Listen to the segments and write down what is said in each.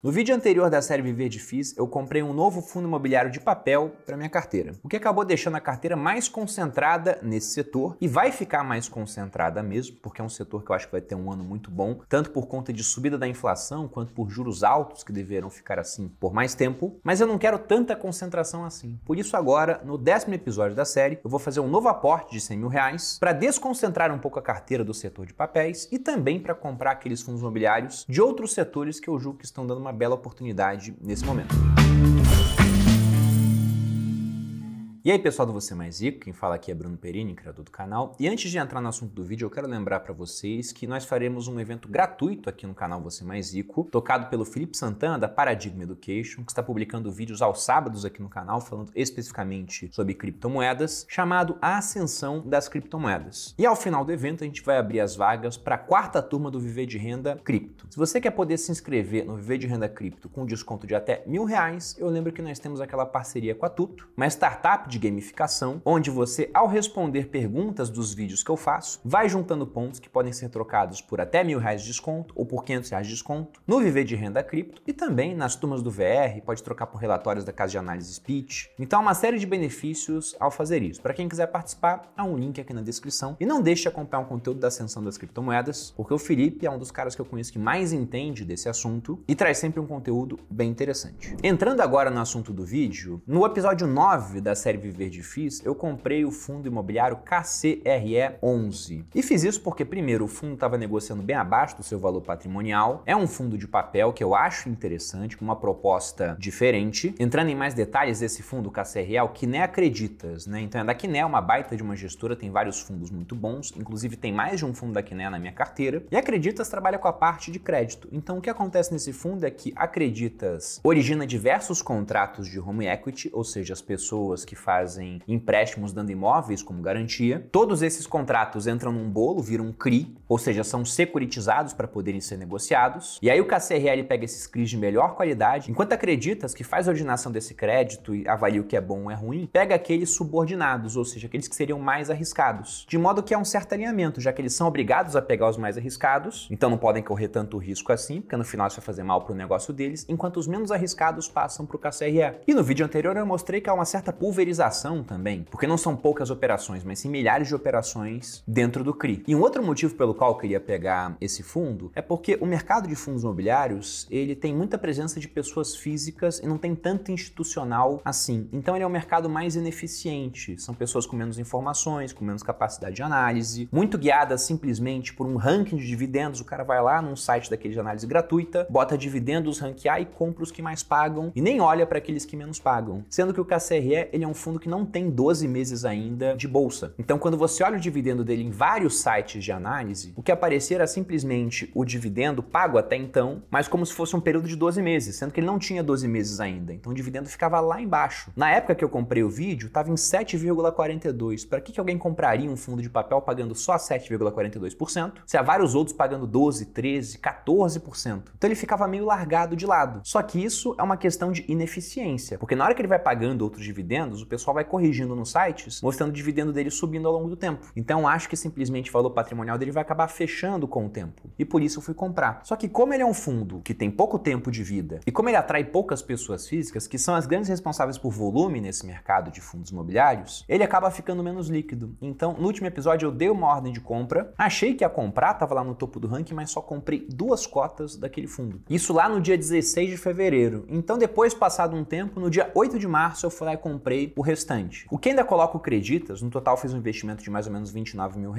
No vídeo anterior da série Viver de FIIs, eu comprei um novo fundo imobiliário de papel para minha carteira, o que acabou deixando a carteira mais concentrada nesse setor e vai ficar mais concentrada mesmo, porque é um setor que eu acho que vai ter um ano muito bom, tanto por conta de subida da inflação, quanto por juros altos que deverão ficar assim por mais tempo, mas eu não quero tanta concentração assim. Por isso agora, no 10º episódio da série, eu vou fazer um novo aporte de R$100 mil para desconcentrar um pouco a carteira do setor de papéis e também para comprar aqueles fundos imobiliários de outros setores que eu julgo que estão dando uma bela oportunidade nesse momento. E aí pessoal do Você Mais Rico, quem fala aqui é Bruno Perini, criador do canal. E antes de entrar no assunto do vídeo, eu quero lembrar para vocês que nós faremos um evento gratuito aqui no canal Você Mais Rico, tocado pelo Felipe Santana, da Paradigma Education, que está publicando vídeos aos sábados aqui no canal, falando especificamente sobre criptomoedas, chamado A Ascensão das Criptomoedas. E ao final do evento, a gente vai abrir as vagas para a 4ª turma do Viver de Renda Cripto. Se você quer poder se inscrever no Viver de Renda Cripto com desconto de até R$1.000, eu lembro que nós temos aquela parceria com a Tuto, uma startup de gamificação, onde você, ao responder perguntas dos vídeos que eu faço, vai juntando pontos que podem ser trocados por até R$1.000 de desconto ou por R$500 de desconto no Viver de Renda Cripto e também nas turmas do VR, pode trocar por relatórios da Casa de Análise Speech. Então, uma série de benefícios ao fazer isso. Para quem quiser participar, há um link aqui na descrição. E não deixe de acompanhar o conteúdo da Ascensão das Criptomoedas, porque o Felipe é um dos caras que eu conheço que mais entende desse assunto e traz sempre um conteúdo bem interessante. Entrando agora no assunto do vídeo, no episódio 9 da série Viver de FIIs, eu comprei o fundo imobiliário KCRE11. E fiz isso porque, primeiro, o fundo estava negociando bem abaixo do seu valor patrimonial. É um fundo de papel que eu acho interessante, com uma proposta diferente. Entrando em mais detalhes desse fundo, o KCRE é o Quiné Acreditas, né? Então é da Quiné, uma baita de uma gestora, tem vários fundos muito bons, inclusive tem mais de um fundo da Quiné na minha carteira. E Acreditas trabalha com a parte de crédito. Então o que acontece nesse fundo é que Acreditas origina diversos contratos de home equity, ou seja, as pessoas que fazem empréstimos dando imóveis como garantia. Todos esses contratos entram num bolo, viram um CRI, ou seja, são securitizados para poderem ser negociados. E aí o KCRL pega esses CRIs de melhor qualidade, enquanto Acreditas, que faz a originação desse crédito e avalia o que é bom ou é ruim, pega aqueles subordinados, ou seja, aqueles que seriam mais arriscados. De modo que há um certo alinhamento, já que eles são obrigados a pegar os mais arriscados, então não podem correr tanto risco assim, porque no final isso vai fazer mal para o negócio deles, enquanto os menos arriscados passam para o KCRE. E no vídeo anterior eu mostrei que há uma certa pulverização também, porque não são poucas operações, mas sim milhares de operações dentro do CRI. E um outro motivo pelo qual eu queria pegar esse fundo é porque o mercado de fundos imobiliários, ele tem muita presença de pessoas físicas e não tem tanto institucional assim. Então ele é um mercado mais ineficiente, são pessoas com menos informações, com menos capacidade de análise, muito guiadas simplesmente por um ranking de dividendos. O cara vai lá num site daquele de análise gratuita, bota dividendos, ranquear e compra os que mais pagam e nem olha para aqueles que menos pagam. Sendo que o KCRE, ele é um fundo que não tem 12 meses ainda de bolsa. Então, quando você olha o dividendo dele em vários sites de análise, o que aparecia era simplesmente o dividendo pago até então, mas como se fosse um período de 12 meses, sendo que ele não tinha 12 meses ainda. Então, o dividendo ficava lá embaixo. Na época que eu comprei o vídeo, estava em 7,42. Para que alguém compraria um fundo de papel pagando só 7,42%, se há vários outros pagando 12, 13, 14%? Então, ele ficava meio largado de lado. Só que isso é uma questão de ineficiência, porque na hora que ele vai pagando outros dividendos, o pessoal vai corrigindo nos sites, mostrando o dividendo dele subindo ao longo do tempo. Então acho que simplesmente o valor patrimonial dele vai acabar fechando com o tempo. E por isso eu fui comprar. Só que como ele é um fundo que tem pouco tempo de vida e como ele atrai poucas pessoas físicas, que são as grandes responsáveis por volume nesse mercado de fundos imobiliários, ele acaba ficando menos líquido. Então no último episódio eu dei uma ordem de compra, achei que ia comprar, tava lá no topo do ranking, mas só comprei 2 cotas daquele fundo. Isso lá no dia 16 de fevereiro. Então depois, passado um tempo, no dia 8 de março eu fui lá e comprei o restante. O que ainda coloca o Creditas, no total fiz um investimento de mais ou menos R$29 mil,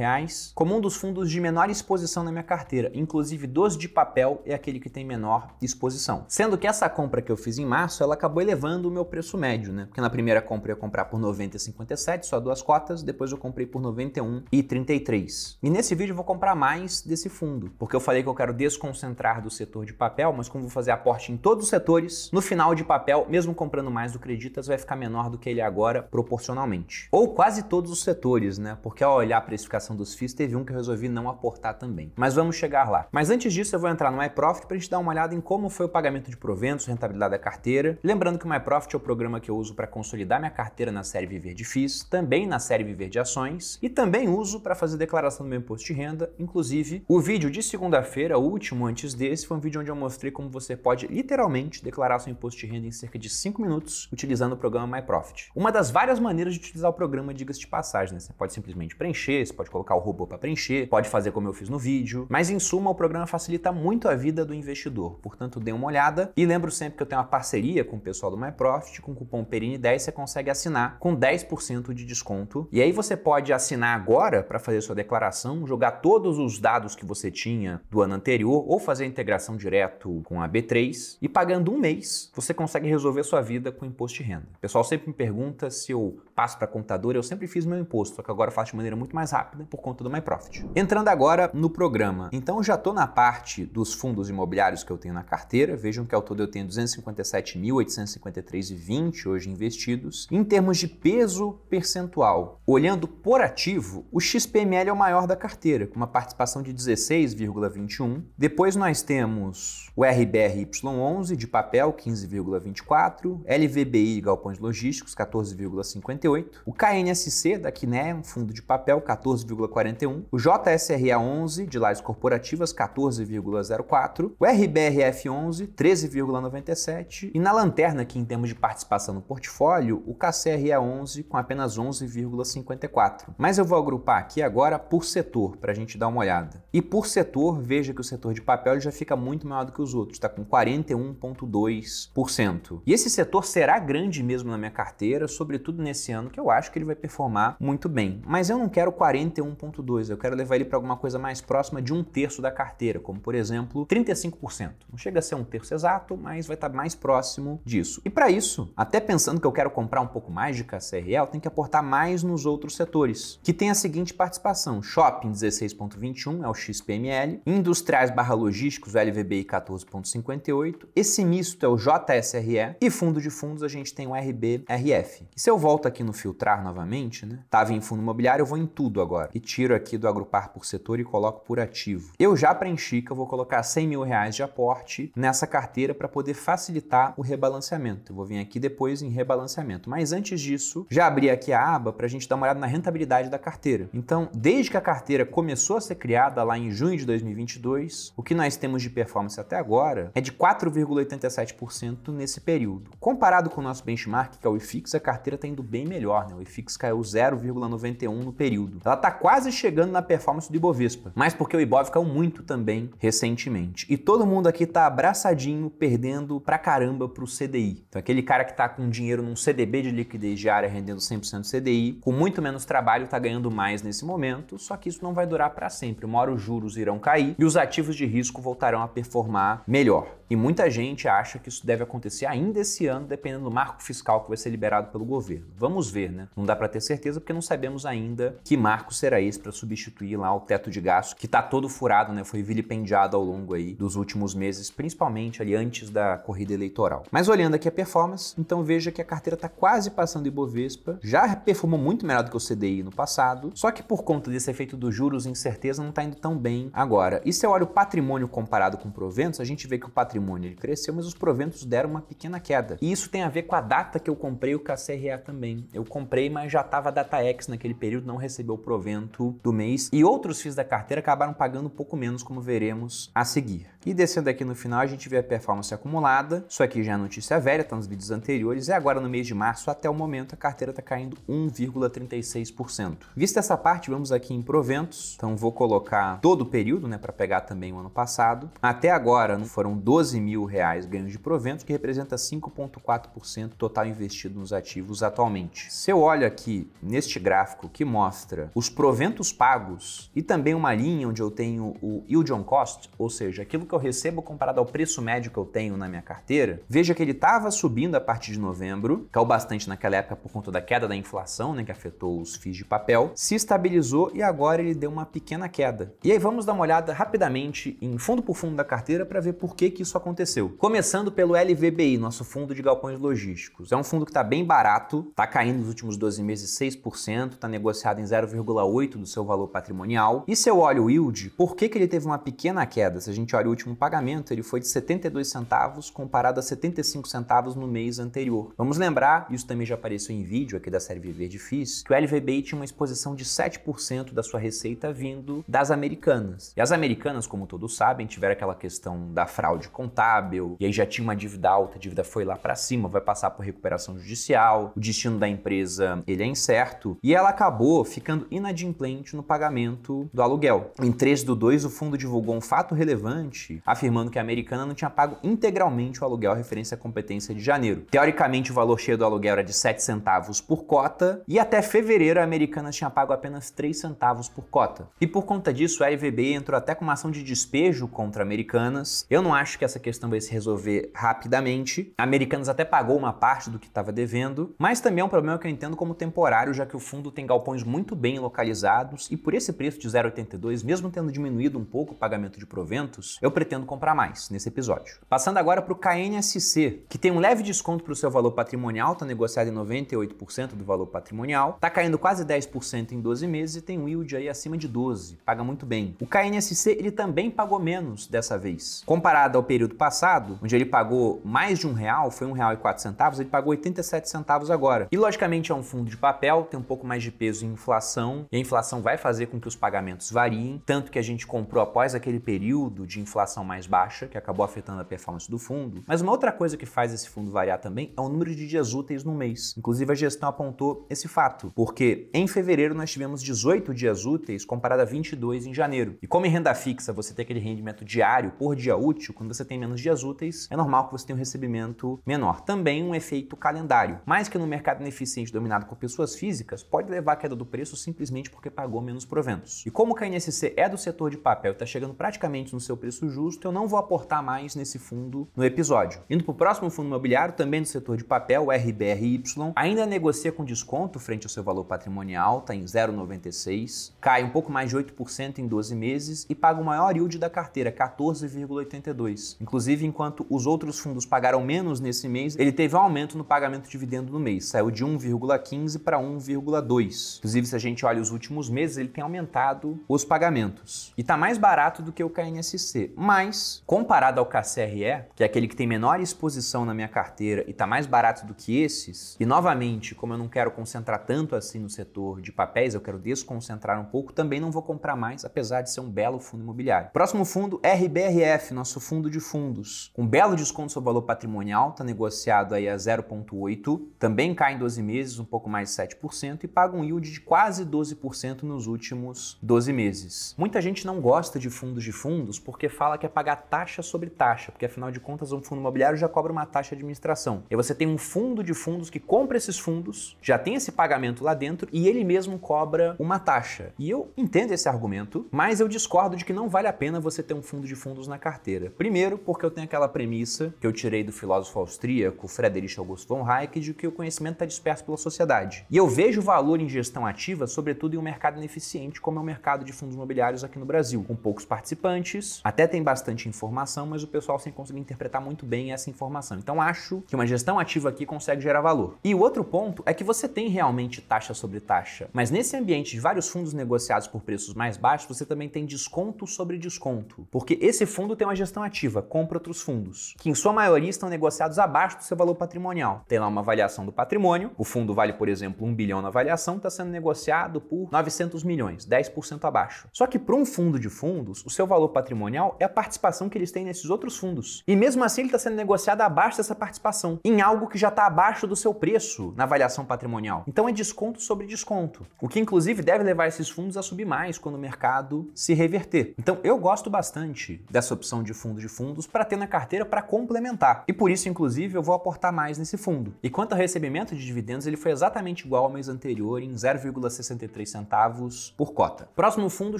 como um dos fundos de menor exposição na minha carteira, inclusive dos de papel é aquele que tem menor exposição. Sendo que essa compra que eu fiz em março, ela acabou elevando o meu preço médio, né? Porque na primeira compra eu ia comprar por R$90,57, só 2 cotas, depois eu comprei por R$91,33. E nesse vídeo eu vou comprar mais desse fundo, porque eu falei que eu quero desconcentrar do setor de papel, mas como vou fazer aporte em todos os setores, no final de papel, mesmo comprando mais do Creditas, vai ficar menor do que ele é agora. agora proporcionalmente. Ou quase todos os setores, né? Porque ao olhar a precificação dos FIIs, teve um que eu resolvi não aportar também. Mas vamos chegar lá. Mas antes disso, eu vou entrar no MyProfit para a gente dar uma olhada em como foi o pagamento de proventos, rentabilidade da carteira. Lembrando que o MyProfit é o programa que eu uso para consolidar minha carteira na série Viver de FIIs, também na série Viver de Ações e também uso para fazer declaração do meu imposto de renda. Inclusive, o vídeo de segunda-feira, o último antes desse, foi um vídeo onde eu mostrei como você pode literalmente declarar seu imposto de renda em cerca de 5 minutos utilizando o programa MyProfit. Uma das várias maneiras de utilizar o programa, diga-se de passagem, né? Você pode simplesmente preencher, você pode colocar o robô para preencher, pode fazer como eu fiz no vídeo, mas em suma o programa facilita muito a vida do investidor. Portanto, dê uma olhada e lembro sempre que eu tenho uma parceria com o pessoal do MyProfit, com o cupom PERINI10 você consegue assinar com 10% de desconto. E aí você pode assinar agora para fazer sua declaração, jogar todos os dados que você tinha do ano anterior ou fazer a integração direto com a B3 e pagando um mês você consegue resolver sua vida com imposto de renda. O pessoal sempre me pergunta se eu passo para contador, eu sempre fiz meu imposto, só que agora eu faço de maneira muito mais rápida por conta do MyProfit. Entrando agora no programa, então eu já estou na parte dos fundos imobiliários que eu tenho na carteira, vejam que ao todo eu tenho 257.853,20 hoje investidos. Em termos de peso percentual, olhando por ativo, o XPML é o maior da carteira, com uma participação de 16,21. Depois nós temos o RBRY11 de papel, 15,24, LVBI Galpões Logísticos, 14,58, o KNSC da Quiné, um fundo de papel, 14,41, o JSRA11 de lajes corporativas, 14,04, o RBRF11, 13,97 e na lanterna aqui em termos de participação no portfólio, o KCRA11 com apenas 11,54. Mas eu vou agrupar aqui agora por setor, para a gente dar uma olhada. E por setor, veja que o setor de papel ele já fica muito maior do que os outros, está com 41,2%. E esse setor será grande mesmo na minha carteira, sobretudo nesse ano, que eu acho que ele vai performar muito bem. Mas eu não quero 41,2%, eu quero levar ele para alguma coisa mais próxima de 1/3 da carteira, como por exemplo 35%. Não chega a ser 1/3 exato, mas vai estar mais próximo disso. E para isso, até pensando que eu quero comprar um pouco mais de KCRA, eu tenho que aportar mais nos outros setores, que tem a seguinte participação: shopping 16,21 é o XPML, industriais / logísticos, o LVBI 14,58, esse misto é o JSRE e fundo de fundos a gente tem o RBRF. E se eu volto aqui no filtrar novamente, né? Tava em fundo imobiliário, eu vou em tudo agora e tiro aqui do agrupar por setor e coloco por ativo. Eu já preenchi que eu vou colocar R$100 mil de aporte nessa carteira para poder facilitar o rebalanceamento. Eu vou vir aqui depois em rebalanceamento, mas antes disso, já abri aqui a aba para a gente dar uma olhada na rentabilidade da carteira. Então, desde que a carteira começou a ser criada lá em junho de 2022, o que nós temos de performance até agora é de 4,87% nesse período. Comparado com o nosso benchmark, que é o IFIX, a carteira está indo bem melhor, né? O IFIX caiu 0,91 no período. Ela está quase chegando na performance do Ibovespa, mas porque o Ibov caiu muito também recentemente. E todo mundo aqui tá abraçadinho, perdendo pra caramba pro CDI. Então aquele cara que tá com dinheiro num CDB de liquidez diária rendendo 100% CDI, com muito menos trabalho, tá ganhando mais nesse momento, só que isso não vai durar para sempre. Uma hora os juros irão cair e os ativos de risco voltarão a performar melhor. E muita gente acha que isso deve acontecer ainda esse ano, dependendo do marco fiscal que vai ser liberado pelo governo. Vamos ver, né? Não dá para ter certeza porque não sabemos ainda que marco será esse para substituir lá o teto de gasto, que tá todo furado, né? Foi vilipendiado ao longo aí dos últimos meses, principalmente ali antes da corrida eleitoral. Mas olhando aqui a performance, então veja que a carteira tá quase passando o Ibovespa, já performou muito melhor do que o CDI no passado, só que por conta desse efeito dos juros e incerteza não tá indo tão bem agora. E se eu olho o patrimônio comparado com proventos, a gente vê que o patrimônio ele cresceu, mas os proventos deram uma pequena queda. E isso tem a ver com a data que eu comprei o KCRA também. Eu comprei, mas já estava DataX naquele período, não recebeu o provento do mês. E outros FIIs da carteira acabaram pagando um pouco menos, como veremos a seguir. E descendo aqui no final, a gente vê a performance acumulada. Isso aqui já é notícia velha, está nos vídeos anteriores. E agora no mês de março, até o momento, a carteira está caindo 1,36%. Vista essa parte, vamos aqui em proventos. Então vou colocar todo o período, né, para pegar também o ano passado. Até agora foram R$12 mil ganhos de proventos, que representa 5,4% total investido nos ativos atualmente. Se eu olho aqui neste gráfico que mostra os proventos pagos e também uma linha onde eu tenho o yield on cost, ou seja, aquilo que eu recebo comparado ao preço médio que eu tenho na minha carteira, veja que ele estava subindo a partir de novembro, caiu bastante naquela época por conta da queda da inflação, né, que afetou os FIIs de papel, se estabilizou e agora ele deu uma pequena queda. E aí vamos dar uma olhada rapidamente em fundo por fundo da carteira para ver por que isso isso aconteceu. Começando pelo LVBI, nosso fundo de galpões logísticos. É um fundo que está bem barato, está caindo nos últimos 12 meses 6%, está negociado em 0,8% do seu valor patrimonial. E se eu olho o yield, por que ele teve uma pequena queda? Se a gente olha o último pagamento, ele foi de 72 centavos comparado a 75 centavos no mês anterior. Vamos lembrar, isso também já apareceu em vídeo aqui da série Viver Difícil, que o LVBI tinha uma exposição de 7% da sua receita vindo das americanas. E as americanas, como todos sabem, tiveram aquela questão da fraude contábil, e aí já tinha uma dívida alta, a dívida foi lá para cima, vai passar por recuperação judicial, o destino da empresa ele é incerto, e ela acabou ficando inadimplente no pagamento do aluguel. Em 13/2, o fundo divulgou um fato relevante, afirmando que a americana não tinha pago integralmente o aluguel referência à competência de janeiro. Teoricamente, o valor cheio do aluguel era de 7 centavos por cota, e até fevereiro a americana tinha pago apenas 3 centavos por cota. E por conta disso, a LVBI entrou até com uma ação de despejo contra Americanas. Eu não acho que essa questão vai se resolver rapidamente. A Americanas até pagou uma parte do que estava devendo, mas também é um problema que eu entendo como temporário, já que o fundo tem galpões muito bem localizados e por esse preço de 0,82, mesmo tendo diminuído um pouco o pagamento de proventos, eu pretendo comprar mais nesse episódio. Passando agora para o KNSC, que tem um leve desconto para o seu valor patrimonial, está negociado em 98% do valor patrimonial, está caindo quase 10% em 12 meses e tem um yield aí acima de 12%, paga muito bem. O KNSC ele também pagou menos dessa vez. Comparado ao período passado, onde ele pagou mais de R$1, foi R$1,04, ele pagou 87 centavos agora. E logicamente é um fundo de papel, tem um pouco mais de peso em inflação, e a inflação vai fazer com que os pagamentos variem, tanto que a gente comprou após aquele período de inflação mais baixa, que acabou afetando a performance do fundo. Mas uma outra coisa que faz esse fundo variar também é o número de dias úteis no mês. Inclusive a gestão apontou esse fato, porque em fevereiro nós tivemos 18 dias úteis comparado a 22 em janeiro. E como em renda fixa você tem aquele rendimento diário por dia útil, quando você tem menos dias úteis, é normal que você tenha um recebimento menor. Também um efeito calendário, mais que no mercado ineficiente dominado por pessoas físicas, pode levar à queda do preço simplesmente porque pagou menos proventos. E como o KNSC é do setor de papel e está chegando praticamente no seu preço justo, eu não vou aportar mais nesse fundo no episódio. Indo para o próximo fundo imobiliário, também do setor de papel, o RBRY, ainda negocia com desconto frente ao seu valor patrimonial, está em 0,96, cai um pouco mais de 8% em 12 meses e paga o maior yield da carteira, 14,82. Inclusive, enquanto os outros fundos pagaram menos nesse mês, ele teve um aumento no pagamento de dividendo no mês, saiu de 1,15 para 1,2. Inclusive, se a gente olha os últimos meses, ele tem aumentado os pagamentos. E está mais barato do que o KNSC, mas comparado ao KCRE, que é aquele que tem menor exposição na minha carteira e está mais barato do que esses, e novamente, como eu não quero concentrar tanto assim no setor de papéis, eu quero desconcentrar um pouco, também não vou comprar mais, apesar de ser um belo fundo imobiliário. Próximo fundo, RBRF, nosso fundo de fundos. Com um belo desconto sobre o valor patrimonial, está negociado aí a 0,8, também cai em 12 meses, um pouco mais de 7% e paga um yield de quase 12% nos últimos 12 meses. Muita gente não gosta de fundos porque fala que é pagar taxa sobre taxa, porque afinal de contas um fundo imobiliário já cobra uma taxa de administração. E você tem um fundo de fundos que compra esses fundos, já tem esse pagamento lá dentro e ele mesmo cobra uma taxa. E eu entendo esse argumento, mas eu discordo de que não vale a pena você ter um fundo de fundos na carteira. Primeiro, porque eu tenho aquela premissa que eu tirei do filósofo austríaco Friedrich August von Hayek de que o conhecimento está disperso pela sociedade. E eu vejo valor em gestão ativa, sobretudo em um mercado ineficiente, como é o mercado de fundos imobiliários aqui no Brasil, com poucos participantes, até tem bastante informação, mas o pessoal sem conseguir interpretar muito bem essa informação. Então acho que uma gestão ativa aqui consegue gerar valor. E o outro ponto é que você tem realmente taxa sobre taxa, mas nesse ambiente de vários fundos negociados por preços mais baixos, você também tem desconto sobre desconto, porque esse fundo tem uma gestão ativa, compra outros fundos, que em sua maioria estão negociados abaixo do seu valor patrimonial. Tem lá uma avaliação do patrimônio, o fundo vale, por exemplo, 1 bilhão na avaliação, está sendo negociado por 900 milhões, 10% abaixo. Só que para um fundo de fundos, o seu valor patrimonial é a participação que eles têm nesses outros fundos. E mesmo assim ele está sendo negociado abaixo dessa participação, em algo que já está abaixo do seu preço na avaliação patrimonial. Então é desconto sobre desconto, o que inclusive deve levar esses fundos a subir mais quando o mercado se reverter. Então eu gosto bastante dessa opção de fundo de fundos para ter na carteira para complementar. E por isso, inclusive, eu vou aportar mais nesse fundo. E quanto ao recebimento de dividendos, ele foi exatamente igual ao mês anterior, em 0,63 centavos por cota. Próximo fundo,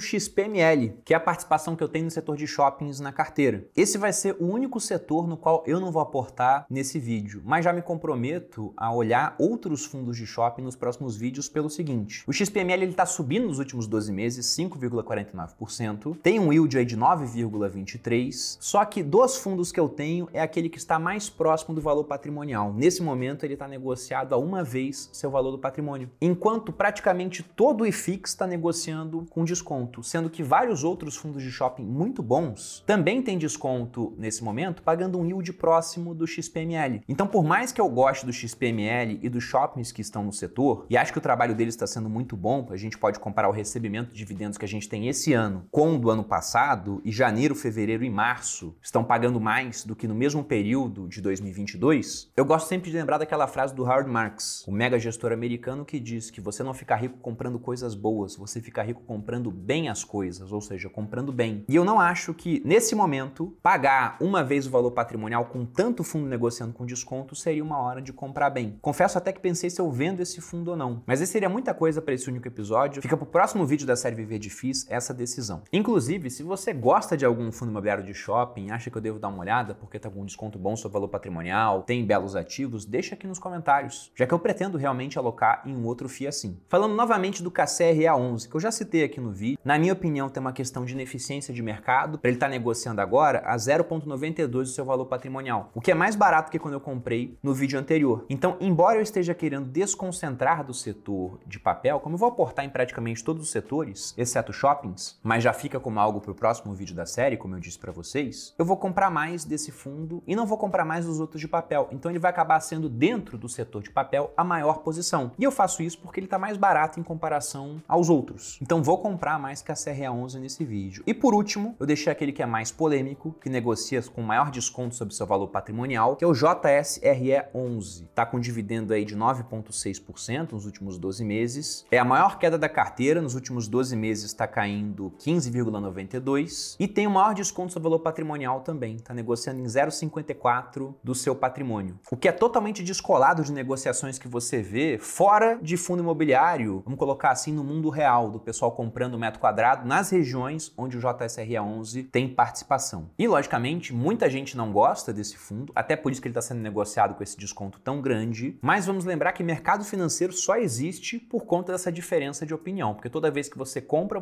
XPML, que é a participação que eu tenho no setor de shoppings na carteira. Esse vai ser o único setor no qual eu não vou aportar nesse vídeo, mas já me comprometo a olhar outros fundos de shopping nos próximos vídeos pelo seguinte. O XPML está subindo nos últimos 12 meses, 5,49%, tem um yield aí de 9,23%, só que dos fundos que eu tenho, é aquele que está mais próximo do valor patrimonial. Nesse momento, ele está negociado a uma vez seu valor do patrimônio, enquanto praticamente todo o IFIX está negociando com desconto, sendo que vários outros fundos de shopping muito bons também têm desconto nesse momento, pagando um yield próximo do XPML. Então, por mais que eu goste do XPML e dos shoppings que estão no setor, e acho que o trabalho deles está sendo muito bom, a gente pode comparar o recebimento de dividendos que a gente tem esse ano com o do ano passado, e janeiro, fevereiro e março estão pagando mais do que no mesmo período de 2022, eu gosto sempre de lembrar daquela frase do Howard Marks, o mega gestor americano, que diz que você não fica rico comprando coisas boas, você fica rico comprando bem as coisas, ou seja, comprando bem. E eu não acho que, nesse momento, pagar uma vez o valor patrimonial com tanto fundo negociando com desconto seria uma hora de comprar bem. Confesso até que pensei se eu vendo esse fundo ou não, mas esse seria muita coisa para esse único episódio. Fica pro próximo vídeo da série Viver de FIIs essa decisão. Inclusive, se você gosta de algum fundo imobiliário de shopping, acha que eu devo dar uma olhada porque tá com um desconto bom sobre o valor patrimonial, tem belos ativos, deixa aqui nos comentários, já que eu pretendo realmente alocar em um outro FII assim. Falando novamente do KCRA11, que eu já citei aqui no vídeo, na minha opinião tem uma questão de ineficiência de mercado, para ele estar negociando agora a 0,92 do seu valor patrimonial, o que é mais barato que quando eu comprei no vídeo anterior. Então, embora eu esteja querendo desconcentrar do setor de papel, como eu vou aportar em praticamente todos os setores, exceto shoppings, mas já fica como algo para o próximo vídeo da série, como eu disse para vocês, eu vou comprar mais desse fundo e não vou comprar mais dos outros de papel. Então ele vai acabar sendo, dentro do setor de papel, a maior posição. E eu faço isso porque ele está mais barato em comparação aos outros. Então vou comprar mais que a CRA11 nesse vídeo. E por último, eu deixei aquele que é mais polêmico, que negocia com maior desconto sobre seu valor patrimonial, que é o JSRE11. Está com dividendo aí de 9,6% nos últimos 12 meses. É a maior queda da carteira, nos últimos 12 meses está caindo 15,92% e tem o maior desconto sobre o valor patrimonial também, está negociando em 0,54% do seu patrimônio. O que é totalmente descolado de negociações que você vê fora de fundo imobiliário, vamos colocar assim, no mundo real, do pessoal comprando metro quadrado nas regiões onde o JSRE11 tem participação. E, logicamente, muita gente não gosta desse fundo, até por isso que ele está sendo negociado com esse desconto tão grande, mas vamos lembrar que mercado financeiro só existe por conta dessa diferença de opinião, porque toda vez que você compra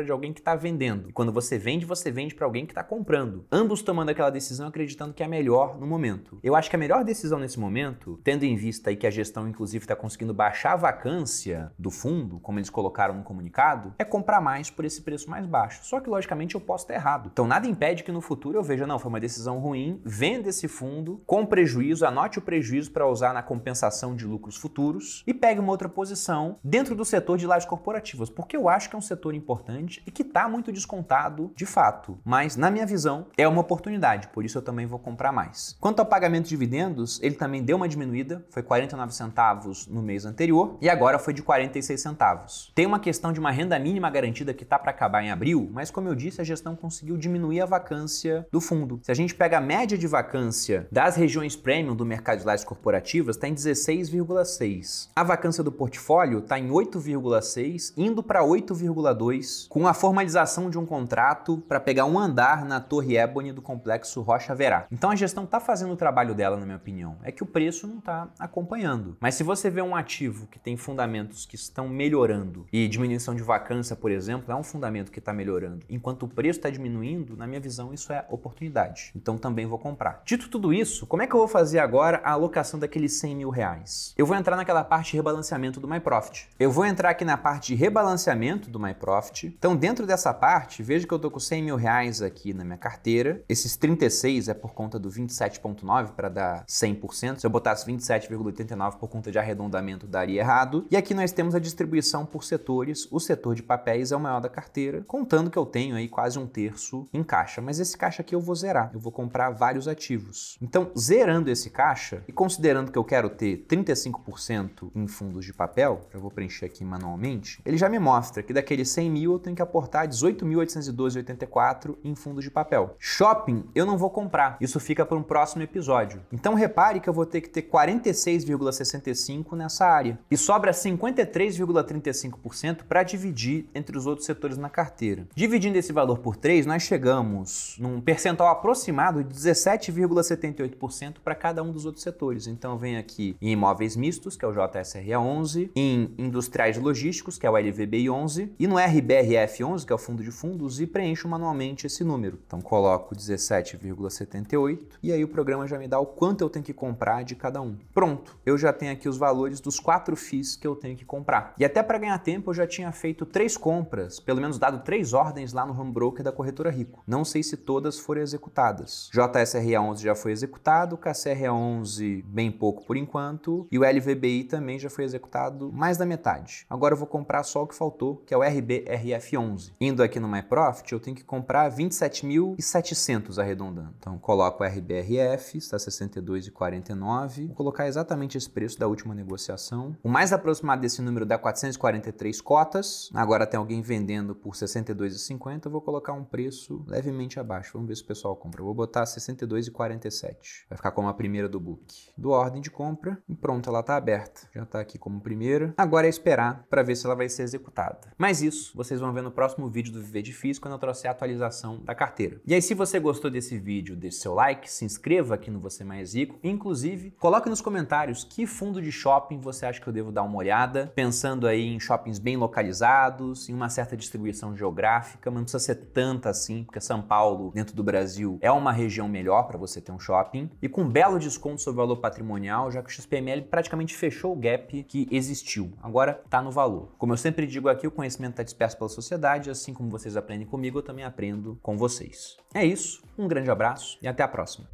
de alguém que está vendendo. E quando você vende para alguém que está comprando. Ambos tomando aquela decisão acreditando que é a melhor no momento. Eu acho que a melhor decisão nesse momento, tendo em vista aí que a gestão inclusive está conseguindo baixar a vacância do fundo, como eles colocaram no comunicado, é comprar mais por esse preço mais baixo. Só que logicamente eu posso estar errado. Então nada impede que no futuro eu veja, não, foi uma decisão ruim, venda esse fundo com prejuízo, anote o prejuízo para usar na compensação de lucros futuros e pegue uma outra posição dentro do setor de lajes corporativas, porque eu acho que é um setor importante e que está muito descontado de fato, mas na minha visão é uma oportunidade, por isso eu também vou comprar mais. Quanto ao pagamento de dividendos, ele também deu uma diminuída, foi 49 centavos no mês anterior e agora foi de 46 centavos. Tem uma questão de uma renda mínima garantida que está para acabar em abril, mas como eu disse, a gestão conseguiu diminuir a vacância do fundo. Se a gente pega a média de vacância das regiões premium do mercado de lajes corporativas, está em 16,6. A vacância do portfólio está em 8,6, indo para 8,2, com a formalização de um contrato para pegar um andar na Torre Ébony do complexo Rocha Verá. Então a gestão está fazendo o trabalho dela, na minha opinião. É que o preço não está acompanhando. Mas se você vê um ativo que tem fundamentos que estão melhorando, e diminuição de vacância, por exemplo, é um fundamento que está melhorando, enquanto o preço está diminuindo, na minha visão isso é oportunidade. Então também vou comprar. Dito tudo isso, como é que eu vou fazer agora a alocação daqueles 100 mil reais? Eu vou entrar naquela parte de rebalanceamento do MyProfit. Eu vou entrar aqui na parte de rebalanceamento do MyProfit. Então dentro dessa parte, veja que eu tô com 100 mil reais aqui na minha carteira. Esses 36 é por conta do 27,9 para dar 100%. Se eu botasse 27,89 por conta de arredondamento, daria errado. E aqui nós temos a distribuição por setores. O setor de papéis é o maior da carteira, contando que eu tenho aí quase um terço em caixa. Mas esse caixa aqui eu vou zerar. Eu vou comprar vários ativos. Então, zerando esse caixa e considerando que eu quero ter 35% em fundos de papel, eu vou preencher aqui manualmente, ele já me mostra que daqueles 100 mil eu tenho que aportar 18.812,84 em fundos de papel. Shopping eu não vou comprar, isso fica para um próximo episódio. Então repare que eu vou ter que ter 46,65 nessa área e sobra 53,35% para dividir entre os outros setores na carteira. Dividindo esse valor por 3, nós chegamos num percentual aproximado de 17,78% para cada um dos outros setores. Então eu venho aqui em imóveis mistos, que é o JSRE11, em industriais logísticos, que é o LVBI11, e no RBRF11, que é o fundo de fundos, e preencho manualmente esse número. Então coloco 17,78 17,78 e aí o programa já me dá o quanto eu tenho que comprar de cada um. Pronto, eu já tenho aqui os valores dos 4 FIIs que eu tenho que comprar. E até para ganhar tempo eu já tinha feito 3 compras, pelo menos dado 3 ordens lá no home broker da corretora Rico. Não sei se todas foram executadas. JSRA11 já foi executado, KCRA11 bem pouco por enquanto e o LVBI também já foi executado mais da metade. Agora eu vou comprar só o que faltou, que é o RBRF11. Indo aqui no MyProfit, eu tenho que comprar 27.700 arredondando. Então coloco o RBRF, está 62,49. Vou colocar exatamente esse preço da última negociação. O mais aproximado desse número dá 443 cotas. Agora tem alguém vendendo por 62,50. Eu vou colocar um preço levemente abaixo. Vamos ver se o pessoal compra. Eu vou botar 62,47. Vai ficar como a primeira do book. Dou ordem de compra e pronto, ela está aberta. Já está aqui como primeira. Agora é esperar para ver se ela vai ser executada. Mas isso vocês vão ver no próximo vídeo do Viver de FIIs quando eu trouxer a atualização da carteira. E aí, se você gostou desse vídeo, deixe seu like, se inscreva aqui no Você Mais Rico. Inclusive, coloque nos comentários que fundo de shopping você acha que eu devo dar uma olhada, pensando aí em shoppings bem localizados, em uma certa distribuição geográfica, mas não precisa ser tanta assim, porque São Paulo, dentro do Brasil, é uma região melhor para você ter um shopping, e com um belo desconto sobre o valor patrimonial, já que o XPML praticamente fechou o gap que existiu. Agora está no valor. Como eu sempre digo aqui, o conhecimento está disperso pela sociedade, assim como vocês aprendem comigo, eu também aprendo com vocês. É isso, um grande abraço e até a próxima.